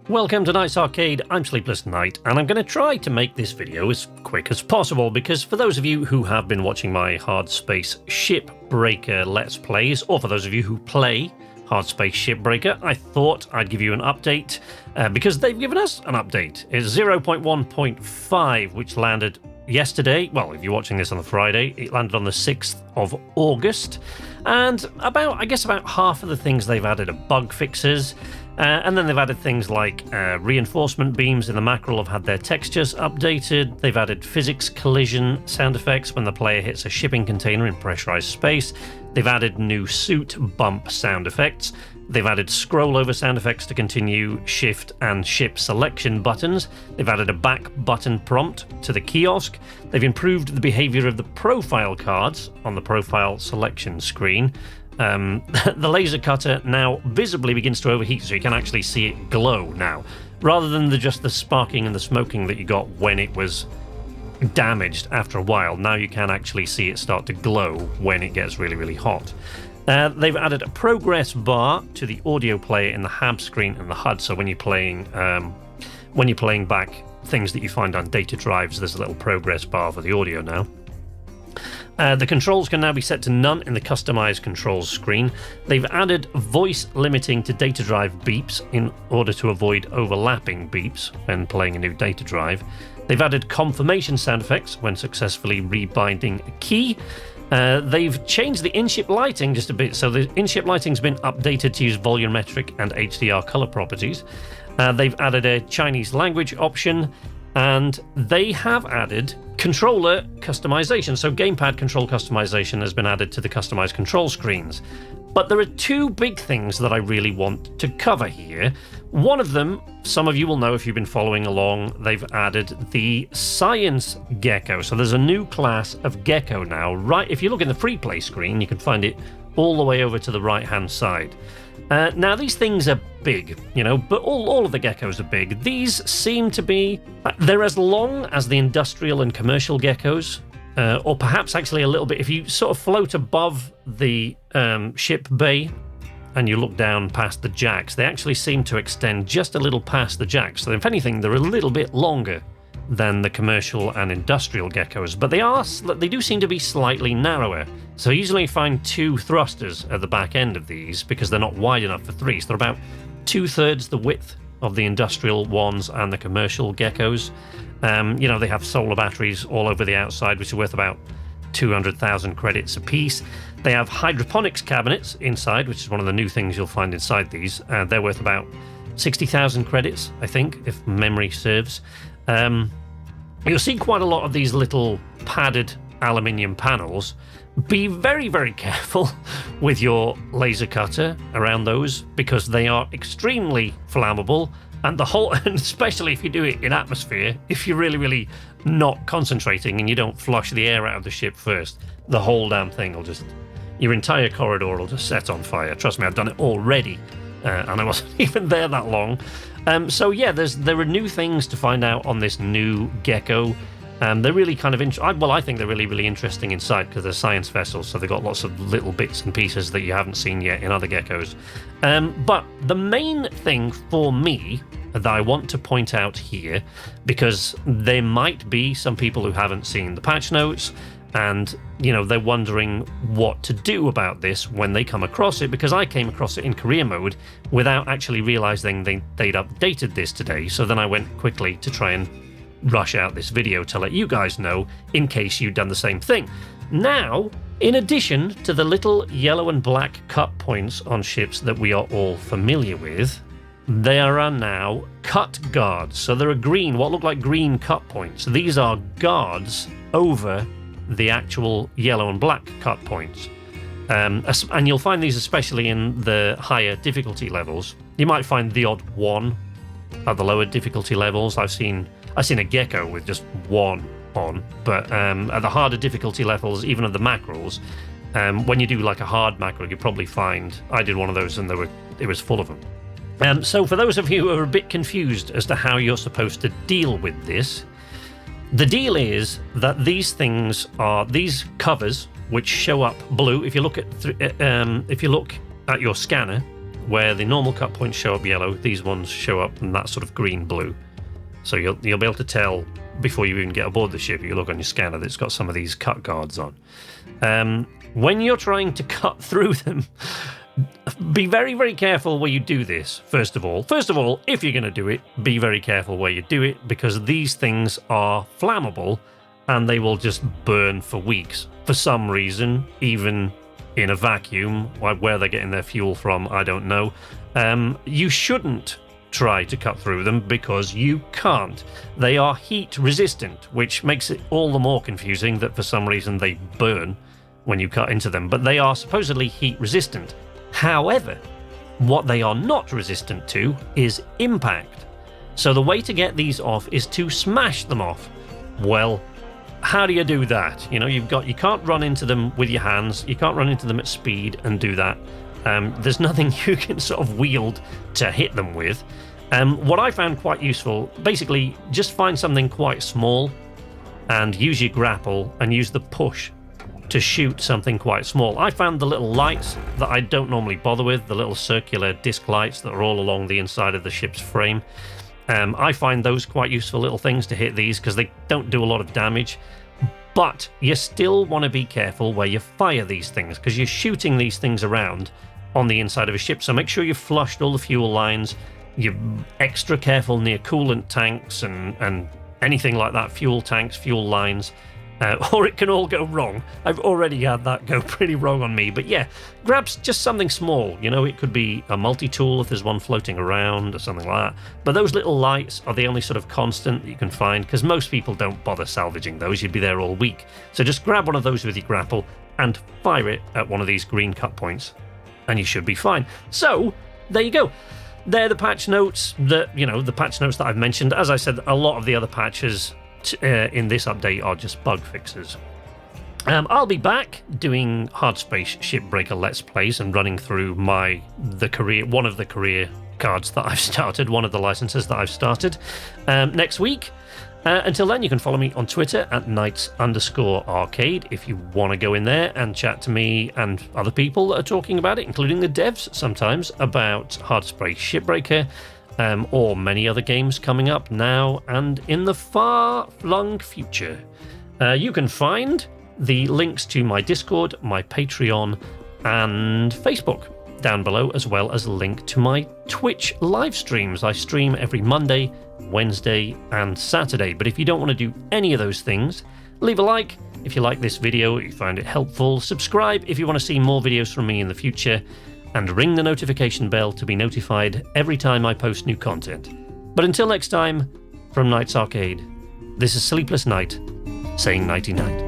Welcome to Night's Arcade, I'm Sleepless Night, and I'm going to try to make this video as quick as possible, because for those of you who have been watching my Hardspace Shipbreaker Let's Plays, or for those of you who play Hardspace Shipbreaker, I thought I'd give you an update, because they've given us an update. It's 0.1.5, which landed yesterday. Well, if you're watching this on the Friday, it landed on the 6th of August, and I guess about half of the things they've added are bug fixes. And then they've added things like reinforcement beams in the mackerel have had their textures updated. They've added physics collision sound effects when the player hits a shipping container in pressurized space. They've added new suit bump sound effects. They've added scroll over sound effects to continue shift and ship selection buttons. They've added a back button prompt to the kiosk. They've improved the behavior of the profile cards on the profile selection screen. The laser cutter now visibly begins to overheat, so you can actually see it glow now, rather than just the sparking and the smoking that you got when it was damaged after a while. Now you can actually see it start to glow when it gets really, really hot. They've added a progress bar to the audio player in the HAB screen and the HUD, so when you're playing back things that you find on data drives, there's a little progress bar for the audio now. The controls can now be set to none in the customized controls screen. They've added voice limiting to data drive beeps in order to avoid overlapping beeps when playing a new data drive. They've added confirmation sound effects when successfully rebinding a key. They've changed the in-ship lighting just a bit, so the in-ship lighting's been updated to use volumetric and HDR color properties. They've added a Chinese language option, and they have added controller customization. So gamepad control customization has been added to the customized control screens. But there are two big things that I really want to cover here. One of them, some of you will know if you've been following along, they've added the Science Gecko. So there's a new class of gecko now. Right, if you look in the free play screen, you can find it all the way over to the right-hand side. Now, these things are big, but all of the geckos are big. These seem to be... they're as long as the industrial and commercial geckos, or perhaps actually a little bit. If you sort of float above the ship bay and you look down past the jacks, they actually seem to extend just a little past the jacks. So if anything, they're a little bit longer than the commercial and industrial geckos, but they do seem to be slightly narrower. So usually you find two thrusters at the back end of these because they're not wide enough for three. So they're about 2/3 the width of the industrial ones and the commercial geckos. They have solar batteries all over the outside, which are worth about 200,000 credits apiece. They have hydroponics cabinets inside, which is one of the new things you'll find inside these. They're worth about 60,000 credits, I think, if memory serves. You'll see quite a lot of these little padded aluminium panels. Be very, very careful with your laser cutter around those, because they are extremely flammable, and and especially if you do it in atmosphere, if you're really, really not concentrating and you don't flush the air out of the ship first, the whole damn thing will your entire corridor will just set on fire. Trust me, I've done it already, and I wasn't even there that long. So yeah, there are new things to find out on this new Gecko. They're really kind of I think they're really, really interesting inside because they're science vessels, so they've got lots of little bits and pieces that you haven't seen yet in other geckos. But the main thing for me that I want to point out here, because there might be some people who haven't seen the patch notes, and they're wondering what to do about this when they come across it, because I came across it in career mode without actually realizing they'd updated this today. So then I went quickly to try and rush out this video to let you guys know in case you'd done the same thing. Now, in addition to the little yellow and black cut points on ships that we are all familiar with, there are now cut guards. So there are what look like green cut points. These are guards over the actual yellow and black cut points. And you'll find these especially in the higher difficulty levels. You might find the odd one at the lower difficulty levels. I've seen a gecko with just one on, but at the harder difficulty levels, even of the mackerels, when you do like a hard mackerel, you probably find, I did one of those and it was full of them. So for those of you who are a bit confused as to how you're supposed to deal with this, The deal is that these things are these covers which show up blue. If you look at your scanner, where the normal cut points show up yellow, these ones show up in that sort of green-blue. So you'll be able to tell before you even get aboard the ship. You look on your scanner that it's got some of these cut guards on. When you're trying to cut through them, be very, very careful where you do this, first of all. First of all, if you're going to do it, be very careful where you do it, because these things are flammable and they will just burn for weeks. For some reason, even in a vacuum, where they're getting their fuel from, I don't know. You shouldn't try to cut through them because you can't. They are heat resistant, which makes it all the more confusing that for some reason they burn when you cut into them, but they are supposedly heat resistant. However, what they are not resistant to is impact. So the way to get these off is to smash them off. Well, how do you do that? You know, you can't run into them with your hands, you can't run into them at speed and do that. There's nothing you can sort of wield to hit them with. What I found quite useful, basically just find something quite small and use your grapple and use the push to shoot something quite small. I found the little lights that I don't normally bother with, the little circular disc lights that are all along the inside of the ship's frame. I find those quite useful little things to hit these because they don't do a lot of damage. But you still want to be careful where you fire these things because you're shooting these things around on the inside of a ship. So make sure you've flushed all the fuel lines. You're extra careful near coolant tanks and anything like that, fuel tanks, fuel lines. Or it can all go wrong. I've already had that go pretty wrong on me. But yeah, grab just something small. You know, it could be a multi-tool if there's one floating around or something like that. But those little lights are the only sort of constant that you can find because most people don't bother salvaging those. You'd be there all week. So just grab one of those with your grapple and fire it at one of these green cut points and you should be fine. So there you go. They're the patch notes that, the patch notes that I've mentioned. As I said, a lot of the other patches in this update are just bug fixes. I'll be back doing Hardspace Shipbreaker Let's Plays and running through one of the career cards that I've started, one of the licenses that I've started next week. Until then, you can follow me on Twitter at @knights_arcade if you want to go in there and chat to me and other people that are talking about it, including the devs sometimes, about Hardspace Shipbreaker. Or many other games coming up now and in the far-flung future. You can find the links to my Discord, my Patreon, and Facebook down below, as well as a link to my Twitch live streams. I stream every Monday, Wednesday, and Saturday. But if you don't want to do any of those things, leave a like if you like this video, if you find it helpful. Subscribe if you want to see more videos from me in the future. And ring the notification bell to be notified every time I post new content. But until next time, from Knights Arcade, this is Sleepless Night, saying nighty-night.